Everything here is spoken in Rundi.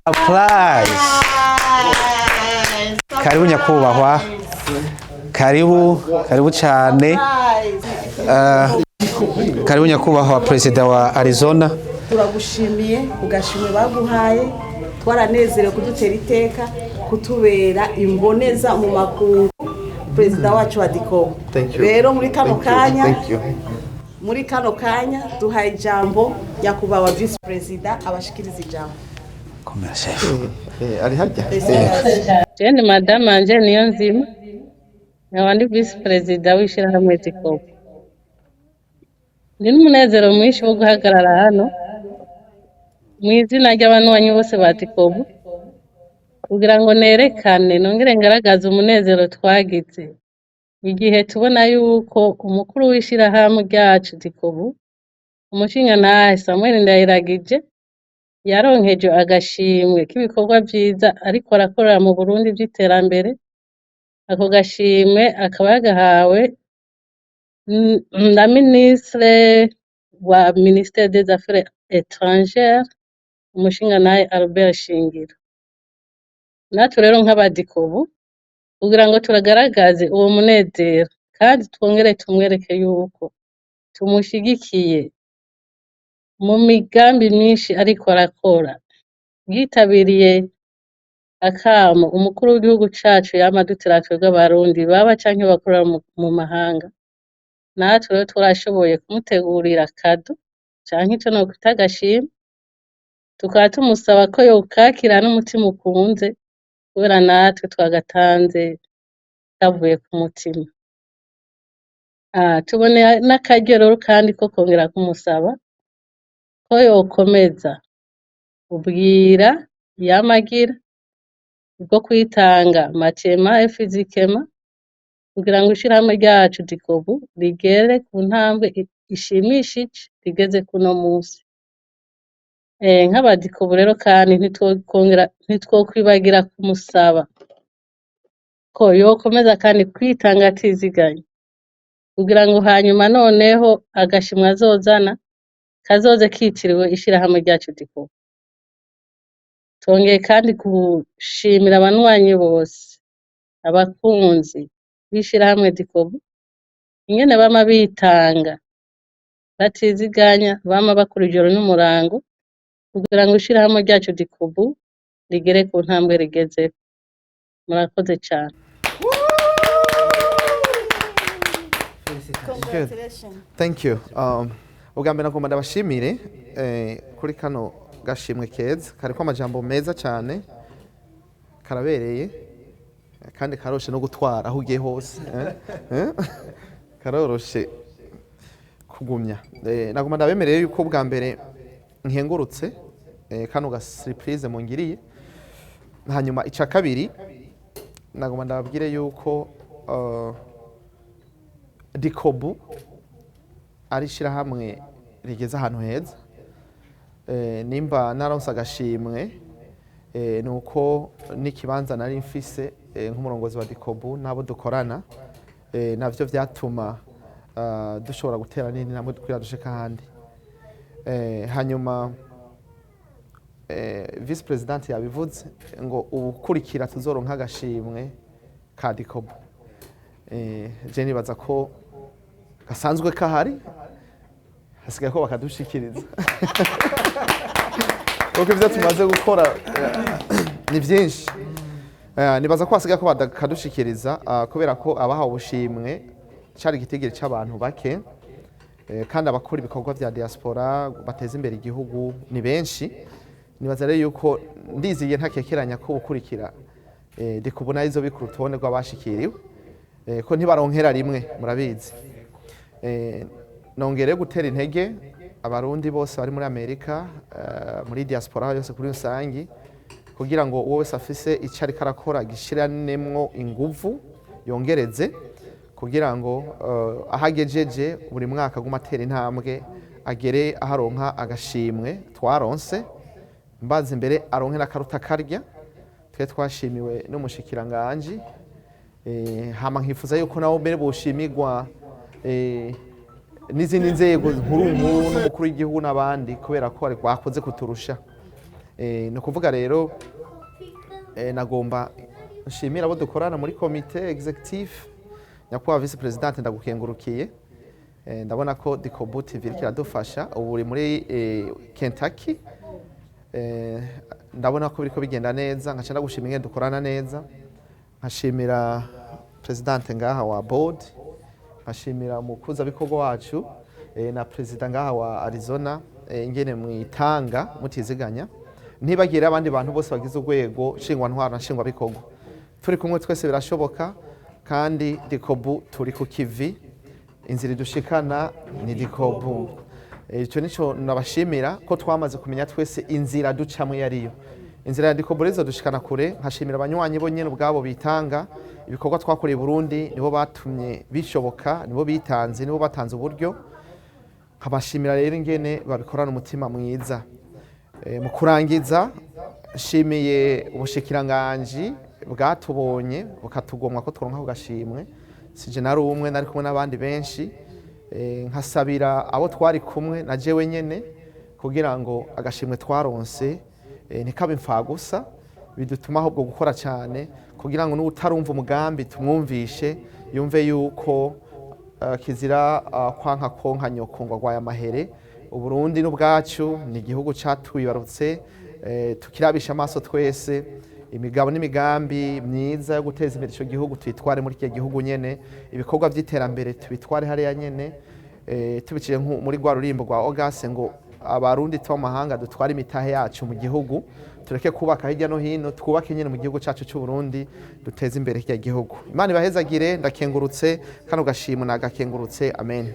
Applause. Karibu nyakubahwa. Karibu cyane. Karibu nyakubahwa Perezida wa Arizona. Turagushimiye ugashimwe baguhaye twaranezerewe kudutera iteka kutubera imboneza mu makungu Perezida wacu wa DICOBU. Rero muri kano kanya duhaye ijambo nyakubahwa Vice President abashikiriza ijambo. Ari hajya. Jeni Madame Anje niyo nzima. Nkabandi Vice President w'ishirahamwe DICOBU. Ndi n'umunezero mwinshi wo guhagarara hano mu izina ry'abanywanyi bose ba DICOBU kugira ngo nerekane nongere ngaragaza umunezero twagize igihe tubona yuko umukuru w'ishirahamwe ryacu DICOBU umushingantahe Samuel Ndayiragije yaronkeje agashimwe k'ibikorwa vyiza ariko arakorera mu Burundi by'iterambere. Ako gashimwe akaba yagahawe na ministre wa ministère des affaires étrangères umushingantahe Albert Shingiro. Natwe rero nk'aba DICOBU kugira ngo turagaragaze uwo munezero kandi twongere tumwereke yuko tumushigikiye mu migambi myinshi ariko arakora. Yitabiriye akamo umukuru w'igihugu cacu yamadutira twebwe abarundi baba canke bakorera mu mahanga. Natwe rero turashoboye kumutegurira kado canke ico no kwita agashimwe, tukaba tumusaba ko yokakira n'umutima ukunze kubera natwe twagatanze kavuye ku mutima. Tubone n'akaryo rero kandi ko kongera kumusaba ko yokomeza ubwira yamagira bwo kwitanga matema fizikema kugira ngo ishirahamwe ryacu DICOBU rigere ku ntambwe ishimishije rigeze kuno munsi. Nk'aba DICOBU rero kandi ntitwokwibagira kumusaba ko yokomeza kandi kwitanga atiziganya kugira ngo hanyuma noneho agashimwe azozana kazoze kitiriwe ishirahamwe ryacu DICOBU. Tongeye kandi gushimira abanywanyi bose abakunzi b'ishirahamwe DICOBU ingene bama bitanga batiziganya bama bakora ijoro n'umurango kugira ngo ishirahamwe ryacu DICOBU rigere ku ntambwe rigeze. Murakoze cyane. Thank you. Ubwa mbere nagomba ndabashimire kuri kano gashimwe keza kariko amajambo meza cyane karabereye kandi karoshe no gutwara aho ugiye hose karoroshe kugumya. Nagomba ndabemereye yuko bwa mbere nkengurutse kano ga surprise mungiriye. Hanyuma ica kabiri nagomba ndababwire yuko DICOBU ari shirahamwe rigeze ahantu heza. Nimba naronse agashimwe nuko n'ikibanza nari mfise nk'umurongozi wa DICOBU nabo dukorana navyo vyatuma dushobora gutera nini namwe dukwira dushika handi. Hanyuma Vice President yabivuze ngo ubukurikira tuzoronka agashimwe ka DICOBU. Je nibaza ko gasanzwe kahari hasigaye ko bakadushikiriza kuko ivyo tumaze gukora ni vyinshi. Nibaza ko hasigaye ko bakadushikiriza kubera ko abahawe ubushimwe cari igitigiri c'abantu bake kandi abakora ibikorwa vya diaspora bateza imbere igihugu ni benshi. Nibaza rero yuko ndiziye ntakekeranya ko ubukurikira DICOBU nazo bikuru tubone rw'abashikiriwe ko ntibaronkera rimwe murabizi. Nongere gutera intege abarundi bose bari muri Amerika muri diaspora yose kuri rusangi kugira ngo uwo wese afise icari karakora gishirannemwo inguvu yongereze kugira ngo ahagejeje buri mwaka gumatera intambwe agere aharonka agashimwe twaronse mbaze imbere aronke n'akaruta karya twe twashimiwe n'umushikiranganje. Hama nkifuza yuko nawo mbere bushimirwa n'izindi nzego nkuru n'umukuru w'igihugu n'abandi kubera ko bakoze kuturusha. ni ukuvuga rero nagomba nshimira abo dukorana muri komite executive nyakubahwa vice president ndagukengurukiye. Ndabona ko DICOBU TV kiradufasha ubu uri muri Kentucky. Ndabona ko biriko bigenda neza, nkaca ndagushimira ingene dukorana neza, nkashimira president ngaha wa board, nkashimira umukuza bikorwa wacu na president ngaha wa Arizona ingene mwitanga mutiziganya, ntibagira abandi bantu bose bagize urwego nshingwa ntwara na nshingwa bikorwa. Turi kumwe twese birashoboka, kandi DICOBU turi ku kivi, inzira idushikana ni DICOBU. Ico nico nabashimira ko twamaze kumenya twese inzira ducamwe yariyo. Inzira ya DICOBU rezo dushikana kure. Nkashimira abanywanyi bo nyene ubwabo bitanga ibikorwa twakoreye Burundi, nibo batumye bishoboka, nibo bitanze, nibo batanze uburyo. Nkabashimira rero ingene babikorana umutima mwiza. Mu kurangiza shimiye ubushikiranganji bwatubonye bukatugomwa ko turonka agashimwe. Sije nari umwe, nari kumwe n'abandi benshi. Nkasabira abo twari kumwe na jewe nyene kugira ngo agashimwe twaronse nikabe imfagusa, bidutuma ahubwo gukora cyane kugira ngo n'utarumva umugambi tumwumvishe, yumve yuko kizira kwanka konka nyoko ngo agwaye amahere. Uburundi n'ubwacu ni igihugu catwibarutse, tukirabisha amaso twese imigabo n'imigambi myiza yo guteza imbere ico gihugu twitware muri iki gihugu nyene, ibikorwa by'iterambere tubitware hariya nyene, tubiciye muri rwa rurimbo rwa August ngo abarundi tuba mahanga dutware imitahe yacu mu gihugu, tureke kubaka hirya no hino, twubake nyene mu gihugu cacu cy'u Burundi, duteze imbere iki gihugu. Imana ibahezagire, ndakengurutse kano gashimwe nagakengurutse, amen.